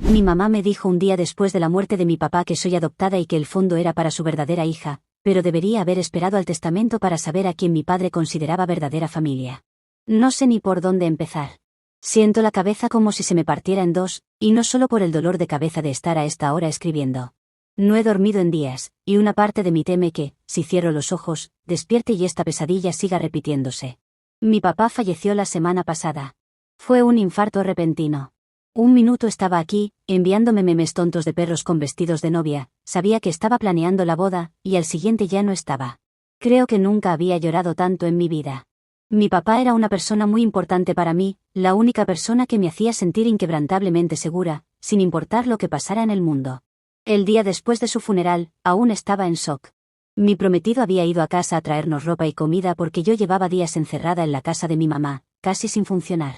Mi mamá me dijo un día después de la muerte de mi papá que soy adoptada y que el fondo era para su verdadera hija, pero debería haber esperado al testamento para saber a quién mi padre consideraba verdadera familia. No sé ni por dónde empezar. Siento la cabeza como si se me partiera en dos, y no solo por el dolor de cabeza de estar a esta hora escribiendo. No he dormido en días, y una parte de mí teme que, si cierro los ojos, despierte y esta pesadilla siga repitiéndose. Mi papá falleció la semana pasada. Fue un infarto repentino. Un minuto estaba aquí, enviándome memes tontos de perros con vestidos de novia, sabía que estaba planeando la boda, y al siguiente ya no estaba. Creo que nunca había llorado tanto en mi vida. Mi papá era una persona muy importante para mí, la única persona que me hacía sentir inquebrantablemente segura, sin importar lo que pasara en el mundo. El día después de su funeral, aún estaba en shock. Mi prometido había ido a casa a traernos ropa y comida porque yo llevaba días encerrada en la casa de mi mamá, casi sin funcionar.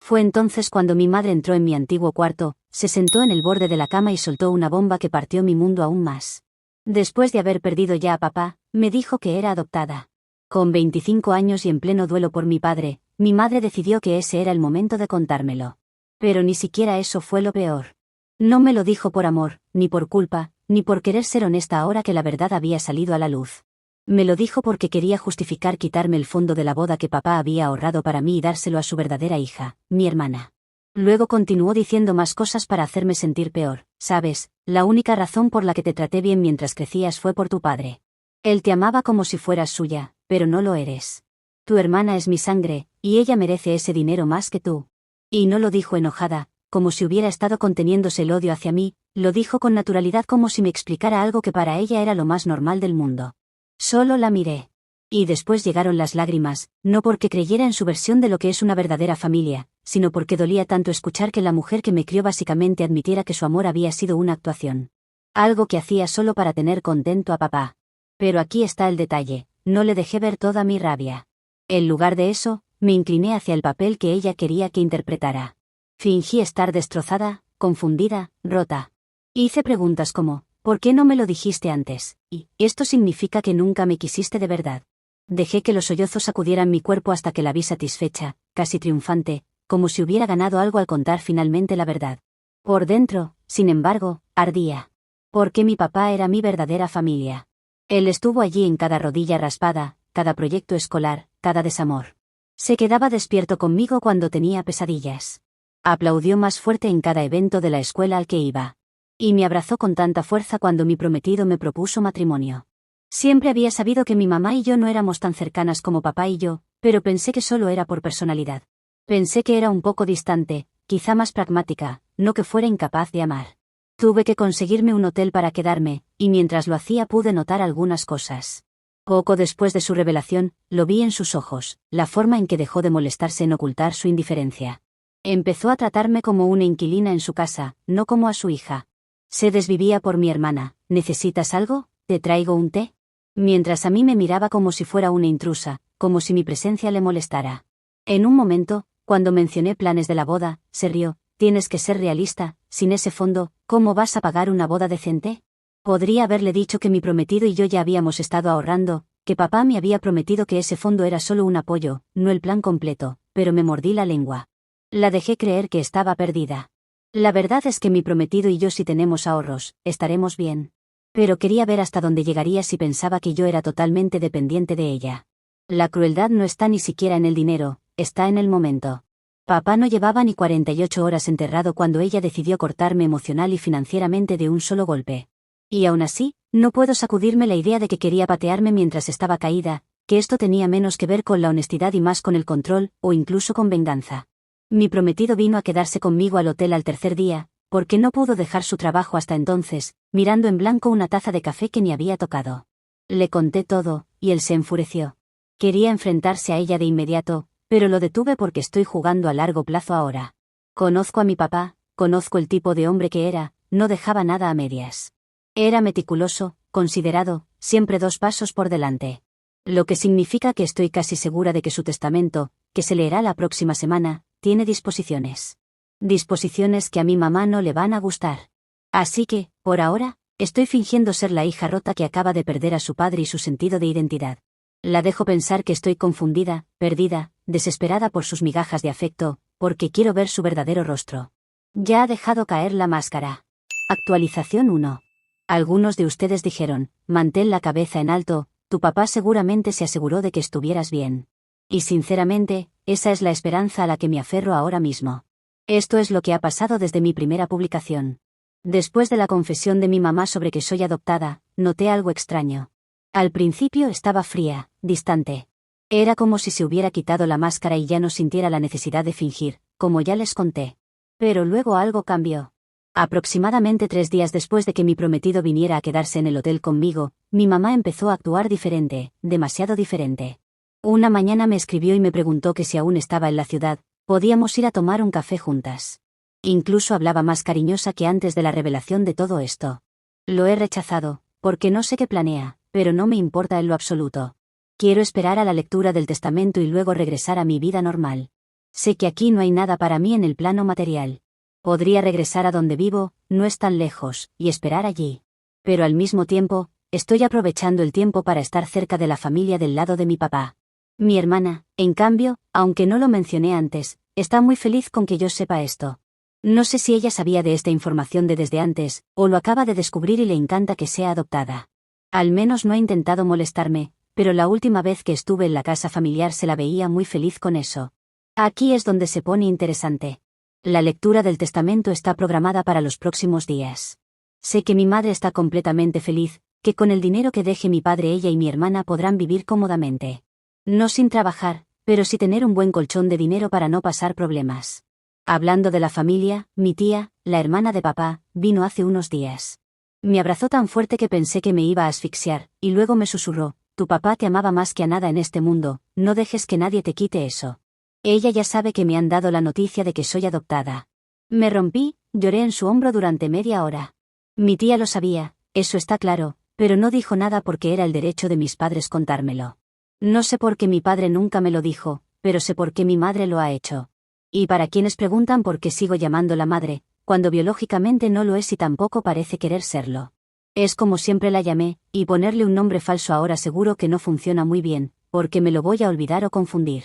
Fue entonces cuando mi madre entró en mi antiguo cuarto, se sentó en el borde de la cama y soltó una bomba que partió mi mundo aún más. Después de haber perdido ya a papá, me dijo que era adoptada. Con 25 años y en pleno duelo por mi padre, mi madre decidió que ese era el momento de contármelo. Pero ni siquiera eso fue lo peor. No me lo dijo por amor, ni por culpa, ni por querer ser honesta ahora que la verdad había salido a la luz. Me lo dijo porque quería justificar quitarme el fondo de la boda que papá había ahorrado para mí y dárselo a su verdadera hija, mi hermana. Luego continuó diciendo más cosas para hacerme sentir peor. Sabes, la única razón por la que te traté bien mientras crecías fue por tu padre. Él te amaba como si fueras suya, pero no lo eres. Tu hermana es mi sangre, y ella merece ese dinero más que tú. Y no lo dijo enojada, como si hubiera estado conteniéndose el odio hacia mí, lo dijo con naturalidad como si me explicara algo que para ella era lo más normal del mundo. Solo la miré. Y después llegaron las lágrimas, no porque creyera en su versión de lo que es una verdadera familia, sino porque dolía tanto escuchar que la mujer que me crió básicamente admitiera que su amor había sido una actuación. Algo que hacía solo para tener contento a papá. Pero aquí está el detalle, no le dejé ver toda mi rabia. En lugar de eso, me incliné hacia el papel que ella quería que interpretara. Fingí estar destrozada, confundida, rota. Hice preguntas como, ¿por qué no me lo dijiste antes? Y, ¿esto significa que nunca me quisiste de verdad? Dejé que los sollozos sacudieran mi cuerpo hasta que la vi satisfecha, casi triunfante, como si hubiera ganado algo al contar finalmente la verdad. Por dentro, sin embargo, ardía. Porque mi papá era mi verdadera familia. Él estuvo allí en cada rodilla raspada, cada proyecto escolar, cada desamor. Se quedaba despierto conmigo cuando tenía pesadillas. Aplaudió más fuerte en cada evento de la escuela al que iba. Y me abrazó con tanta fuerza cuando mi prometido me propuso matrimonio. Siempre había sabido que mi mamá y yo no éramos tan cercanas como papá y yo, pero pensé que solo era por personalidad. Pensé que era un poco distante, quizá más pragmática, no que fuera incapaz de amar. Tuve que conseguirme un hotel para quedarme, y mientras lo hacía pude notar algunas cosas. Poco después de su revelación, lo vi en sus ojos, la forma en que dejó de molestarse en ocultar su indiferencia. Empezó a tratarme como una inquilina en su casa, no como a su hija. Se desvivía por mi hermana. ¿Necesitas algo? ¿Te traigo un té? Mientras a mí me miraba como si fuera una intrusa, como si mi presencia le molestara. En un momento, cuando mencioné planes de la boda, se rió. Tienes que ser realista, sin ese fondo, ¿cómo vas a pagar una boda decente? Podría haberle dicho que mi prometido y yo ya habíamos estado ahorrando, que papá me había prometido que ese fondo era solo un apoyo, no el plan completo, pero me mordí la lengua. La dejé creer que estaba perdida. La verdad es que mi prometido y yo si tenemos ahorros, estaremos bien. Pero quería ver hasta dónde llegaría si pensaba que yo era totalmente dependiente de ella. La crueldad no está ni siquiera en el dinero, está en el momento. Papá no llevaba ni 48 horas enterrado cuando ella decidió cortarme emocional y financieramente de un solo golpe. Y aún así, no puedo sacudirme la idea de que quería patearme mientras estaba caída, que esto tenía menos que ver con la honestidad y más con el control, o incluso con venganza. Mi prometido vino a quedarse conmigo al hotel al tercer día, porque no pudo dejar su trabajo hasta entonces, mirando en blanco una taza de café que ni había tocado. Le conté todo, y él se enfureció. Quería enfrentarse a ella de inmediato, pero lo detuve porque estoy jugando a largo plazo ahora. Conozco a mi papá, conozco el tipo de hombre que era, no dejaba nada a medias. Era meticuloso, considerado, siempre 2 pasos por delante. Lo que significa que estoy casi segura de que su testamento, que se leerá la próxima semana, tiene disposiciones. Disposiciones que a mi mamá no le van a gustar. Así que, por ahora, estoy fingiendo ser la hija rota que acaba de perder a su padre y su sentido de identidad. La dejo pensar que estoy confundida, perdida, desesperada por sus migajas de afecto, porque quiero ver su verdadero rostro. Ya ha dejado caer la máscara. Actualización 1. Algunos de ustedes dijeron, mantén la cabeza en alto, tu papá seguramente se aseguró de que estuvieras bien. Y sinceramente, esa es la esperanza a la que me aferro ahora mismo. Esto es lo que ha pasado desde mi primera publicación. Después de la confesión de mi mamá sobre que soy adoptada, noté algo extraño. Al principio estaba fría, distante. Era como si se hubiera quitado la máscara y ya no sintiera la necesidad de fingir, como ya les conté. Pero luego algo cambió. Aproximadamente 3 días después de que mi prometido viniera a quedarse en el hotel conmigo, mi mamá empezó a actuar diferente, demasiado diferente. Una mañana me escribió y me preguntó que si aún estaba en la ciudad, podíamos ir a tomar un café juntas. Incluso hablaba más cariñosa que antes de la revelación de todo esto. Lo he rechazado, porque no sé qué planea, pero no me importa en lo absoluto. Quiero esperar a la lectura del testamento y luego regresar a mi vida normal. Sé que aquí no hay nada para mí en el plano material. Podría regresar a donde vivo, no es tan lejos, y esperar allí. Pero al mismo tiempo, estoy aprovechando el tiempo para estar cerca de la familia del lado de mi papá. Mi hermana, en cambio, aunque no lo mencioné antes, está muy feliz con que yo sepa esto. No sé si ella sabía de esta información desde antes, o lo acaba de descubrir y le encanta que sea adoptada. Al menos no ha intentado molestarme, pero la última vez que estuve en la casa familiar se la veía muy feliz con eso. Aquí es donde se pone interesante. La lectura del testamento está programada para los próximos días. Sé que mi madre está completamente feliz, que con el dinero que deje mi padre ella y mi hermana podrán vivir cómodamente. No sin trabajar, pero sí tener un buen colchón de dinero para no pasar problemas. Hablando de la familia, mi tía, la hermana de papá, vino hace unos días. Me abrazó tan fuerte que pensé que me iba a asfixiar, y luego me susurró, tu papá te amaba más que a nada en este mundo, no dejes que nadie te quite eso. Ella ya sabe que me han dado la noticia de que soy adoptada. Me rompí, lloré en su hombro durante media hora. Mi tía lo sabía, eso está claro, pero no dijo nada porque era el derecho de mis padres contármelo. No sé por qué mi padre nunca me lo dijo, pero sé por qué mi madre lo ha hecho. Y para quienes preguntan por qué sigo llamándola madre, cuando biológicamente no lo es y tampoco parece querer serlo. Es como siempre la llamé, y ponerle un nombre falso ahora seguro que no funciona muy bien, porque me lo voy a olvidar o confundir.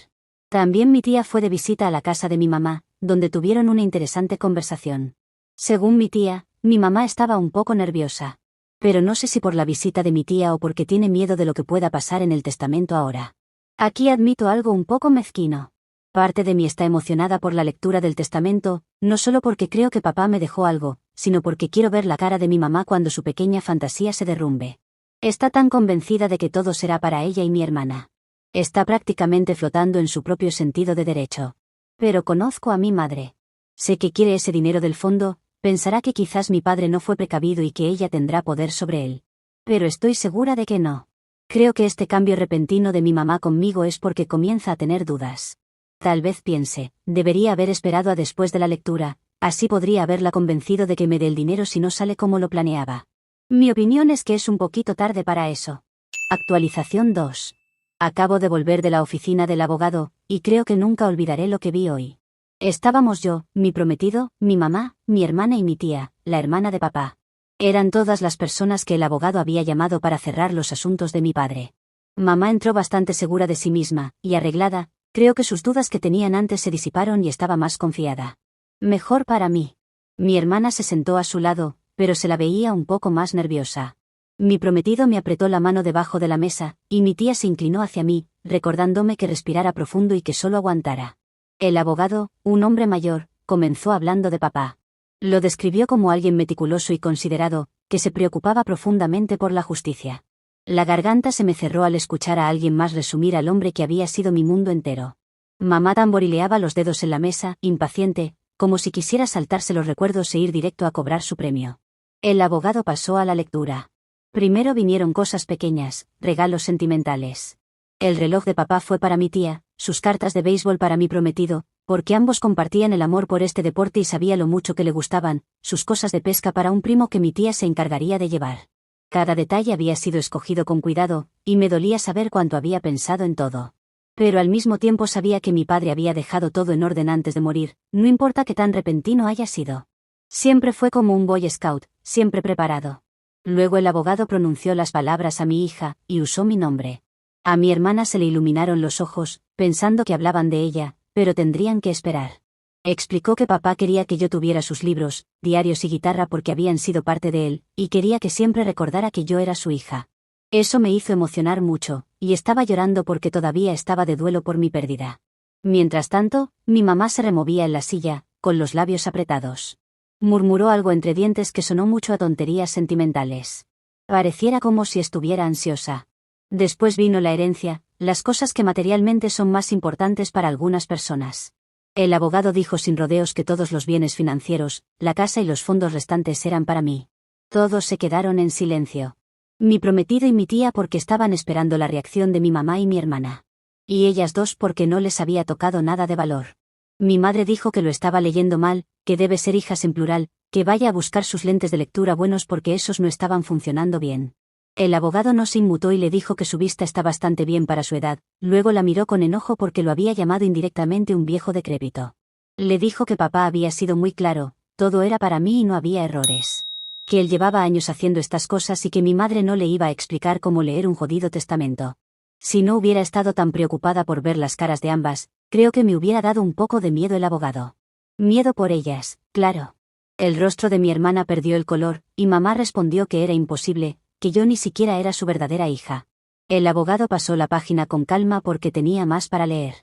También mi tía fue de visita a la casa de mi mamá, donde tuvieron una interesante conversación. Según mi tía, mi mamá estaba un poco nerviosa. Pero no sé si por la visita de mi tía o porque tiene miedo de lo que pueda pasar en el testamento ahora. Aquí admito algo un poco mezquino. Parte de mí está emocionada por la lectura del testamento, no solo porque creo que papá me dejó algo, sino porque quiero ver la cara de mi mamá cuando su pequeña fantasía se derrumbe. Está tan convencida de que todo será para ella y mi hermana. Está prácticamente flotando en su propio sentido de derecho. Pero conozco a mi madre. Sé que quiere ese dinero del fondo, pensará que quizás mi padre no fue precavido y que ella tendrá poder sobre él. Pero estoy segura de que no. Creo que este cambio repentino de mi mamá conmigo es porque comienza a tener dudas. Tal vez piense, debería haber esperado a después de la lectura, así podría haberla convencido de que me dé el dinero si no sale como lo planeaba. Mi opinión es que es un poquito tarde para eso. Actualización 2. Acabo de volver de la oficina del abogado, y creo que nunca olvidaré lo que vi hoy. Estábamos yo, mi prometido, mi mamá, mi hermana y mi tía, la hermana de papá. Eran todas las personas que el abogado había llamado para cerrar los asuntos de mi padre. Mamá entró bastante segura de sí misma, y arreglada, creo que sus dudas que tenían antes se disiparon y estaba más confiada. Mejor para mí. Mi hermana se sentó a su lado, pero se la veía un poco más nerviosa. Mi prometido me apretó la mano debajo de la mesa, y mi tía se inclinó hacia mí, recordándome que respirara profundo y que solo aguantara. El abogado, un hombre mayor, comenzó hablando de papá. Lo describió como alguien meticuloso y considerado, que se preocupaba profundamente por la justicia. La garganta se me cerró al escuchar a alguien más resumir al hombre que había sido mi mundo entero. Mamá tamborileaba los dedos en la mesa, impaciente, como si quisiera saltarse los recuerdos e ir directo a cobrar su premio. El abogado pasó a la lectura. Primero vinieron cosas pequeñas, regalos sentimentales. El reloj de papá fue para mi tía, sus cartas de béisbol para mi prometido, porque ambos compartían el amor por este deporte y sabía lo mucho que le gustaban, sus cosas de pesca para un primo que mi tía se encargaría de llevar. Cada detalle había sido escogido con cuidado, y me dolía saber cuánto había pensado en todo. Pero al mismo tiempo sabía que mi padre había dejado todo en orden antes de morir, no importa qué tan repentino haya sido. Siempre fue como un Boy Scout, siempre preparado. Luego el abogado pronunció las palabras a mi hija, y usó mi nombre. A mi hermana se le iluminaron los ojos, pensando que hablaban de ella, pero tendrían que esperar. Explicó que papá quería que yo tuviera sus libros, diarios y guitarra porque habían sido parte de él, y quería que siempre recordara que yo era su hija. Eso me hizo emocionar mucho, y estaba llorando porque todavía estaba de duelo por mi pérdida. Mientras tanto, mi mamá se removía en la silla, con los labios apretados. Murmuró algo entre dientes que sonó mucho a tonterías sentimentales. Pareciera como si estuviera ansiosa. Después vino la herencia, las cosas que materialmente son más importantes para algunas personas. El abogado dijo sin rodeos que todos los bienes financieros, la casa y los fondos restantes eran para mí. Todos se quedaron en silencio. Mi prometido y mi tía porque estaban esperando la reacción de mi mamá y mi hermana. Y ellas dos porque no les había tocado nada de valor. Mi madre dijo que lo estaba leyendo mal, que debe ser hijas en plural, que vaya a buscar sus lentes de lectura buenos porque esos no estaban funcionando bien. El abogado no se inmutó y le dijo que su vista está bastante bien para su edad, luego la miró con enojo porque lo había llamado indirectamente un viejo decrépito. Le dijo que papá había sido muy claro, todo era para mí y no había errores. Que él llevaba años haciendo estas cosas y que mi madre no le iba a explicar cómo leer un jodido testamento. Si no hubiera estado tan preocupada por ver las caras de ambas, creo que me hubiera dado un poco de miedo el abogado. Miedo por ellas, claro. El rostro de mi hermana perdió el color, y mamá respondió que era imposible, que yo ni siquiera era su verdadera hija. El abogado pasó la página con calma porque tenía más para leer.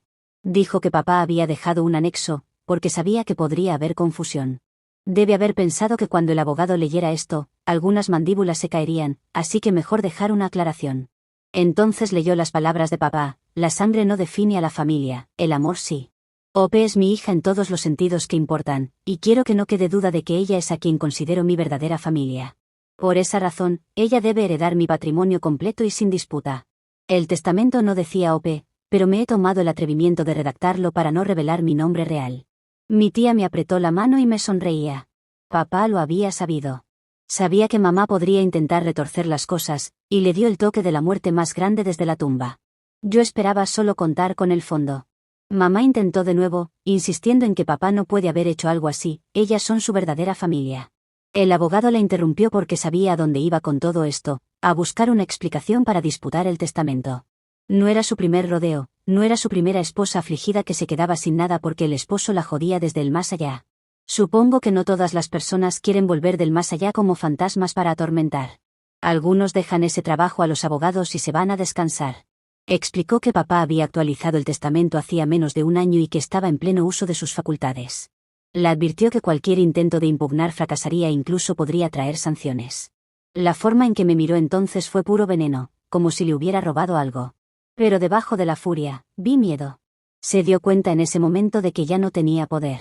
Dijo que papá había dejado un anexo, porque sabía que podría haber confusión. Debe haber pensado que cuando el abogado leyera esto, algunas mandíbulas se caerían, así que mejor dejar una aclaración. Entonces leyó las palabras de papá: la sangre no define a la familia, el amor sí. Ope es mi hija en todos los sentidos que importan, y quiero que no quede duda de que ella es a quien considero mi verdadera familia. Por esa razón, ella debe heredar mi patrimonio completo y sin disputa. El testamento no decía Ope, pero me he tomado el atrevimiento de redactarlo para no revelar mi nombre real. Mi tía me apretó la mano y me sonreía. Papá lo había sabido. Sabía que mamá podría intentar retorcer las cosas, y le dio el toque de la muerte más grande desde la tumba. Yo esperaba solo contar con el fondo. Mamá intentó de nuevo, insistiendo en que papá no puede haber hecho algo así, ellas son su verdadera familia. El abogado la interrumpió porque sabía a dónde iba con todo esto, a buscar una explicación para disputar el testamento. No era su primer rodeo, no era su primera esposa afligida que se quedaba sin nada porque el esposo la jodía desde el más allá. Supongo que no todas las personas quieren volver del más allá como fantasmas para atormentar. Algunos dejan ese trabajo a los abogados y se van a descansar. Explicó que papá había actualizado el testamento hacía menos de un año y que estaba en pleno uso de sus facultades. La advirtió que cualquier intento de impugnar fracasaría e incluso podría traer sanciones. La forma en que me miró entonces fue puro veneno, como si le hubiera robado algo. Pero debajo de la furia, vi miedo. Se dio cuenta en ese momento de que ya no tenía poder.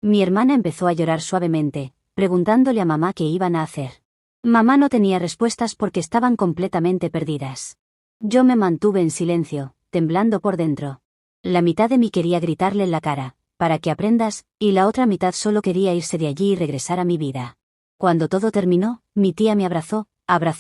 Mi hermana empezó a llorar suavemente, preguntándole a mamá qué iban a hacer. Mamá no tenía respuestas porque estaban completamente perdidas. Yo me mantuve en silencio, temblando por dentro. La mitad de mí quería gritarle en la cara: para que aprendas, y la otra mitad solo quería irse de allí y regresar a mi vida. Cuando todo terminó, mi tía me abrazó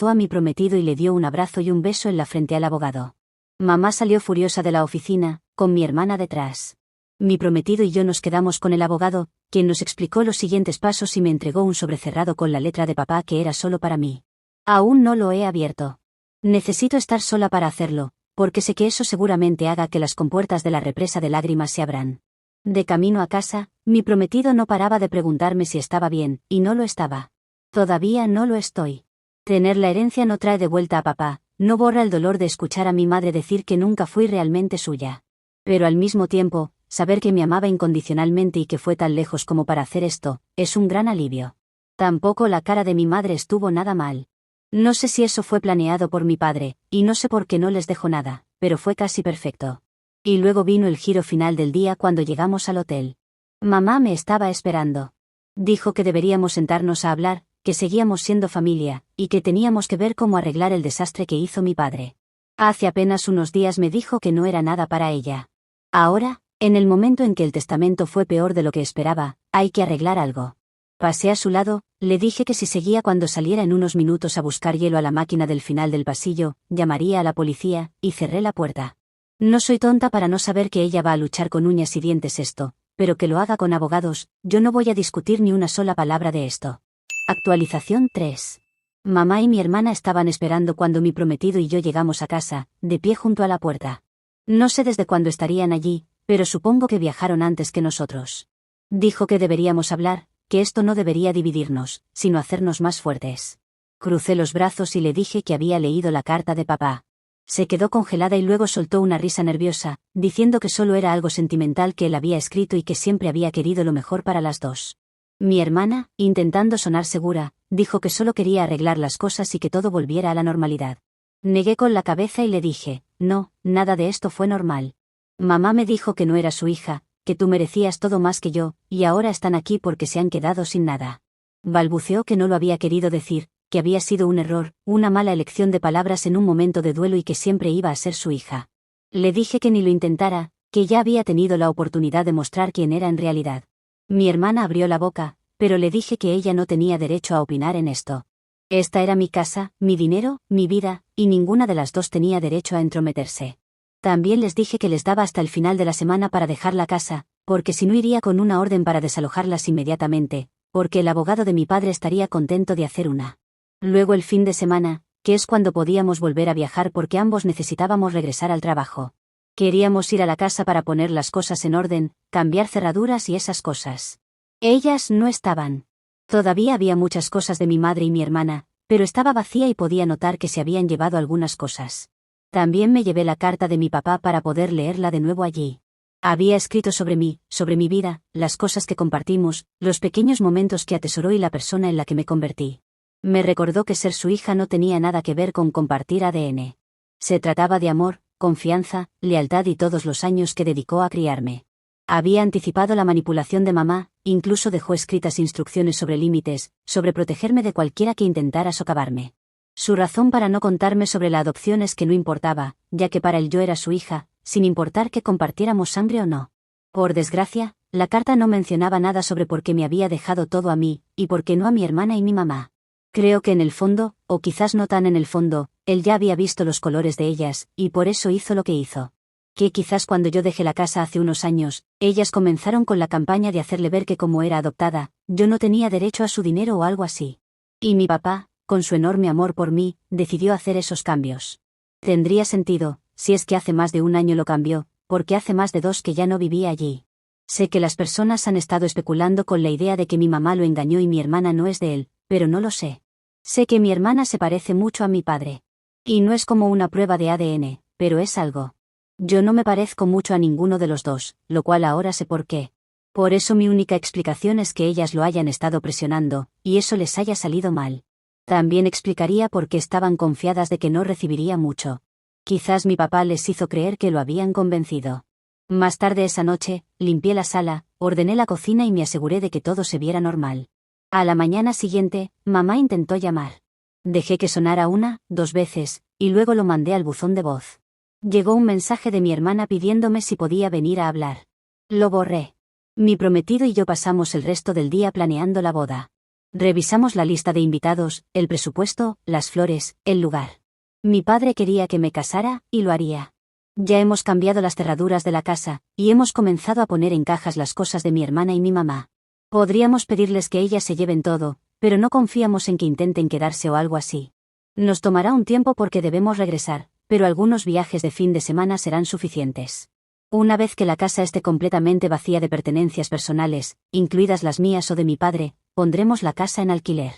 a mi prometido y le dio un abrazo y un beso en la frente al abogado. Mamá salió furiosa de la oficina, con mi hermana detrás. Mi prometido y yo nos quedamos con el abogado, quien nos explicó los siguientes pasos y me entregó un sobre cerrado con la letra de papá que era solo para mí. Aún no lo he abierto. Necesito estar sola para hacerlo, porque sé que eso seguramente haga que las compuertas de la represa de lágrimas se abran. De camino a casa, mi prometido no paraba de preguntarme si estaba bien, y no lo estaba. Todavía no lo estoy. Tener la herencia no trae de vuelta a papá, no borra el dolor de escuchar a mi madre decir que nunca fui realmente suya. Pero al mismo tiempo, saber que me amaba incondicionalmente y que fue tan lejos como para hacer esto, es un gran alivio. Tampoco la cara de mi madre estuvo nada mal. No sé si eso fue planeado por mi padre, y no sé por qué no les dejó nada, pero fue casi perfecto. Y luego vino el giro final del día cuando llegamos al hotel. Mamá me estaba esperando. Dijo que deberíamos sentarnos a hablar, que seguíamos siendo familia, y que teníamos que ver cómo arreglar el desastre que hizo mi padre. Hace apenas unos días me dijo que no era nada para ella. Ahora, en el momento en que el testamento fue peor de lo que esperaba, hay que arreglar algo. Pasé a su lado, le dije que si seguía cuando saliera en unos minutos a buscar hielo a la máquina del final del pasillo, llamaría a la policía, y cerré la puerta. No soy tonta para no saber que ella va a luchar con uñas y dientes esto, pero que lo haga con abogados, yo no voy a discutir ni una sola palabra de esto. Actualización 3. Mamá y mi hermana estaban esperando cuando mi prometido y yo llegamos a casa, de pie junto a la puerta. No sé desde cuándo estarían allí, pero supongo que viajaron antes que nosotros. Dijo que deberíamos hablar, que esto no debería dividirnos, sino hacernos más fuertes. Crucé los brazos y le dije que había leído la carta de papá. Se quedó congelada y luego soltó una risa nerviosa, diciendo que solo era algo sentimental que él había escrito y que siempre había querido lo mejor para las dos. Mi hermana, intentando sonar segura, dijo que solo quería arreglar las cosas y que todo volviera a la normalidad. Negué con la cabeza y le dije, no, nada de esto fue normal. Mamá me dijo que no era su hija, que tú merecías todo más que yo, y ahora están aquí porque se han quedado sin nada. Balbuceó que no lo había querido decir, que había sido un error, una mala elección de palabras en un momento de duelo y que siempre iba a ser su hija. Le dije que ni lo intentara, que ya había tenido la oportunidad de mostrar quién era en realidad. Mi hermana abrió la boca, pero le dije que ella no tenía derecho a opinar en esto. Esta era mi casa, mi dinero, mi vida, y ninguna de las dos tenía derecho a entrometerse. También les dije que les daba hasta el final de la semana para dejar la casa, porque si no iría con una orden para desalojarlas inmediatamente, porque el abogado de mi padre estaría contento de hacer una. Luego el fin de semana, que es cuando podíamos volver a viajar porque ambos necesitábamos regresar al trabajo. Queríamos ir a la casa para poner las cosas en orden, cambiar cerraduras y esas cosas. Ellas no estaban. Todavía había muchas cosas de mi madre y mi hermana, pero estaba vacía y podía notar que se habían llevado algunas cosas. También me llevé la carta de mi papá para poder leerla de nuevo allí. Había escrito sobre mí, sobre mi vida, las cosas que compartimos, los pequeños momentos que atesoró y la persona en la que me convertí. Me recordó que ser su hija no tenía nada que ver con compartir ADN. Se trataba de amor, confianza, lealtad y todos los años que dedicó a criarme. Había anticipado la manipulación de mamá, incluso dejó escritas instrucciones sobre límites, sobre protegerme de cualquiera que intentara socavarme. Su razón para no contarme sobre la adopción es que no importaba, ya que para él yo era su hija, sin importar que compartiéramos sangre o no. Por desgracia, la carta no mencionaba nada sobre por qué me había dejado todo a mí, y por qué no a mi hermana y mi mamá. Creo que en el fondo, o quizás no tan en el fondo, él ya había visto los colores de ellas, y por eso hizo lo que hizo. Que quizás cuando yo dejé la casa hace unos años, ellas comenzaron con la campaña de hacerle ver que como era adoptada, yo no tenía derecho a su dinero o algo así. Y mi papá, con su enorme amor por mí, decidió hacer esos cambios. Tendría sentido, si es que hace más de un año lo cambió, porque hace más de 2 que ya no vivía allí. Sé que las personas han estado especulando con la idea de que mi mamá lo engañó y mi hermana no es de él, pero no lo sé. Sé que mi hermana se parece mucho a mi padre. Y no es como una prueba de ADN, pero es algo. Yo no me parezco mucho a ninguno de los dos, lo cual ahora sé por qué. Por eso mi única explicación es que ellas lo hayan estado presionando, y eso les haya salido mal. También explicaría por qué estaban confiadas de que no recibiría mucho. Quizás mi papá les hizo creer que lo habían convencido. Más tarde esa noche, limpié la sala, ordené la cocina y me aseguré de que todo se viera normal. A la mañana siguiente, mamá intentó llamar. Dejé que sonara 1, 2 veces, y luego lo mandé al buzón de voz. Llegó un mensaje de mi hermana pidiéndome si podía venir a hablar. Lo borré. Mi prometido y yo pasamos el resto del día planeando la boda. Revisamos la lista de invitados, el presupuesto, las flores, el lugar. Mi padre quería que me casara, y lo haría. Ya hemos cambiado las cerraduras de la casa, y hemos comenzado a poner en cajas las cosas de mi hermana y mi mamá. Podríamos pedirles que ellas se lleven todo, pero no confiamos en que intenten quedarse o algo así. Nos tomará un tiempo porque debemos regresar, pero algunos viajes de fin de semana serán suficientes. Una vez que la casa esté completamente vacía de pertenencias personales, incluidas las mías o de mi padre, pondremos la casa en alquiler.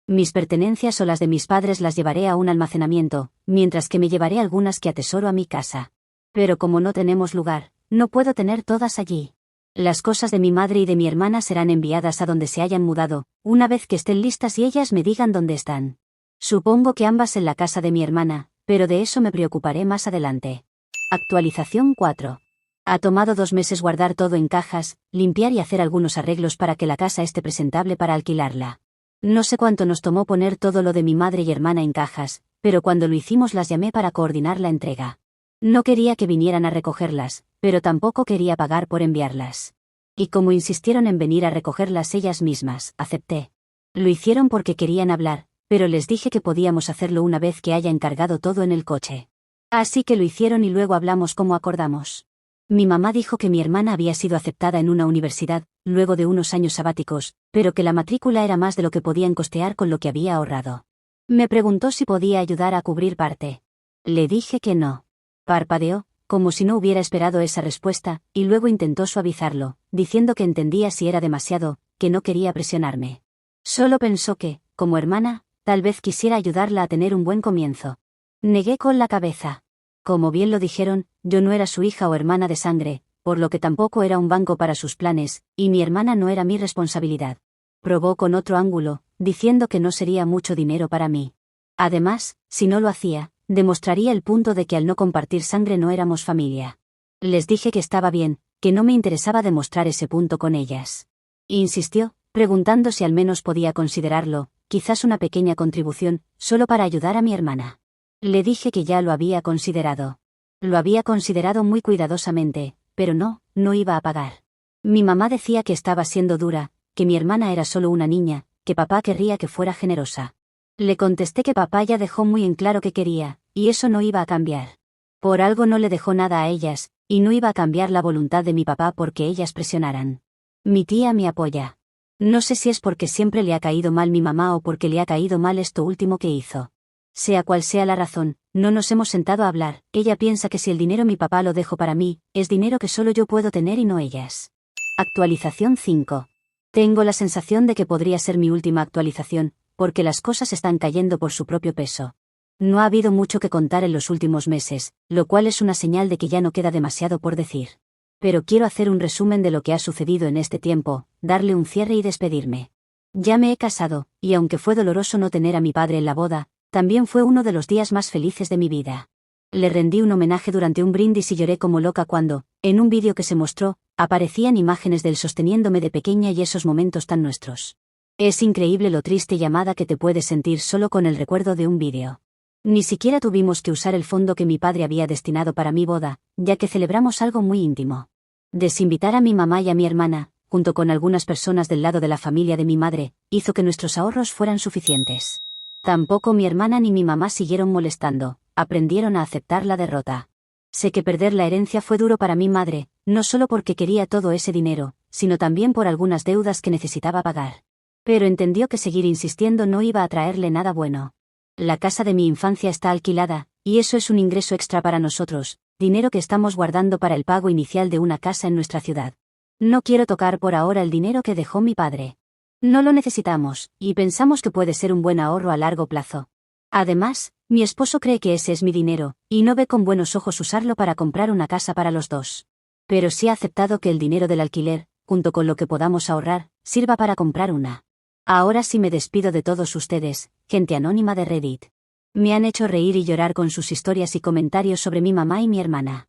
Mis pertenencias o las de mis padres las llevaré a un almacenamiento, mientras que me llevaré algunas que atesoro a mi casa. Pero como no tenemos lugar, no puedo tener todas allí. Las cosas de mi madre y de mi hermana serán enviadas a donde se hayan mudado, una vez que estén listas y ellas me digan dónde están. Supongo que ambas en la casa de mi hermana, pero de eso me preocuparé más adelante. Actualización 4. Ha tomado 2 meses guardar todo en cajas, limpiar y hacer algunos arreglos para que la casa esté presentable para alquilarla. No sé cuánto nos tomó poner todo lo de mi madre y hermana en cajas, pero cuando lo hicimos las llamé para coordinar la entrega. No quería que vinieran a recogerlas, pero tampoco quería pagar por enviarlas. Y como insistieron en venir a recogerlas ellas mismas, acepté. Lo hicieron porque querían hablar, pero les dije que podíamos hacerlo una vez que haya encargado todo en el coche. Así que lo hicieron y luego hablamos como acordamos. Mi mamá dijo que mi hermana había sido aceptada en una universidad, luego de unos años sabáticos, pero que la matrícula era más de lo que podían costear con lo que había ahorrado. Me preguntó si podía ayudar a cubrir parte. Le dije que no. Parpadeó, como si no hubiera esperado esa respuesta, y luego intentó suavizarlo, diciendo que entendía si era demasiado, que no quería presionarme. Solo pensó que, como hermana, tal vez quisiera ayudarla a tener un buen comienzo. Negué con la cabeza. Como bien lo dijeron, yo no era su hija o hermana de sangre, por lo que tampoco era un banco para sus planes, y mi hermana no era mi responsabilidad. Probó con otro ángulo, diciendo que no sería mucho dinero para mí. Además, si no lo hacía, demostraría el punto de que al no compartir sangre no éramos familia. Les dije que estaba bien, que no me interesaba demostrar ese punto con ellas. Insistió, preguntando si al menos podía considerarlo, quizás una pequeña contribución, solo para ayudar a mi hermana. Le dije que ya lo había considerado. Lo había considerado muy cuidadosamente, pero no iba a pagar. Mi mamá decía que estaba siendo dura, que mi hermana era solo una niña, que papá querría que fuera generosa. Le contesté que papá ya dejó muy en claro que quería, y eso no iba a cambiar. Por algo no le dejó nada a ellas, y no iba a cambiar la voluntad de mi papá porque ellas presionaran. Mi tía me apoya. No sé si es porque siempre le ha caído mal mi mamá o porque le ha caído mal esto último que hizo. Sea cual sea la razón, no nos hemos sentado a hablar. Ella piensa que si el dinero mi papá lo dejó para mí, es dinero que solo yo puedo tener y no ellas. Actualización 5. Tengo la sensación de que podría ser mi última actualización, porque las cosas están cayendo por su propio peso. No ha habido mucho que contar en los últimos meses, lo cual es una señal de que ya no queda demasiado por decir. Pero quiero hacer un resumen de lo que ha sucedido en este tiempo, darle un cierre y despedirme. Ya me he casado, y aunque fue doloroso no tener a mi padre en la boda, también fue uno de los días más felices de mi vida. Le rendí un homenaje durante un brindis y lloré como loca cuando, en un vídeo que se mostró, aparecían imágenes de él sosteniéndome de pequeña y esos momentos tan nuestros. Es increíble lo triste y amada que te puedes sentir solo con el recuerdo de un vídeo. Ni siquiera tuvimos que usar el fondo que mi padre había destinado para mi boda, ya que celebramos algo muy íntimo. Desinvitar a mi mamá y a mi hermana, junto con algunas personas del lado de la familia de mi madre, hizo que nuestros ahorros fueran suficientes. Tampoco mi hermana ni mi mamá siguieron molestando, aprendieron a aceptar la derrota. Sé que perder la herencia fue duro para mi madre, no solo porque quería todo ese dinero, sino también por algunas deudas que necesitaba pagar. Pero entendió que seguir insistiendo no iba a traerle nada bueno. La casa de mi infancia está alquilada, y eso es un ingreso extra para nosotros, dinero que estamos guardando para el pago inicial de una casa en nuestra ciudad. No quiero tocar por ahora el dinero que dejó mi padre. No lo necesitamos, y pensamos que puede ser un buen ahorro a largo plazo. Además, mi esposo cree que ese es mi dinero, y no ve con buenos ojos usarlo para comprar una casa para los dos. Pero sí ha aceptado que el dinero del alquiler, junto con lo que podamos ahorrar, sirva para comprar una. Ahora sí me despido de todos ustedes, gente anónima de Reddit. Me han hecho reír y llorar con sus historias y comentarios sobre mi mamá y mi hermana.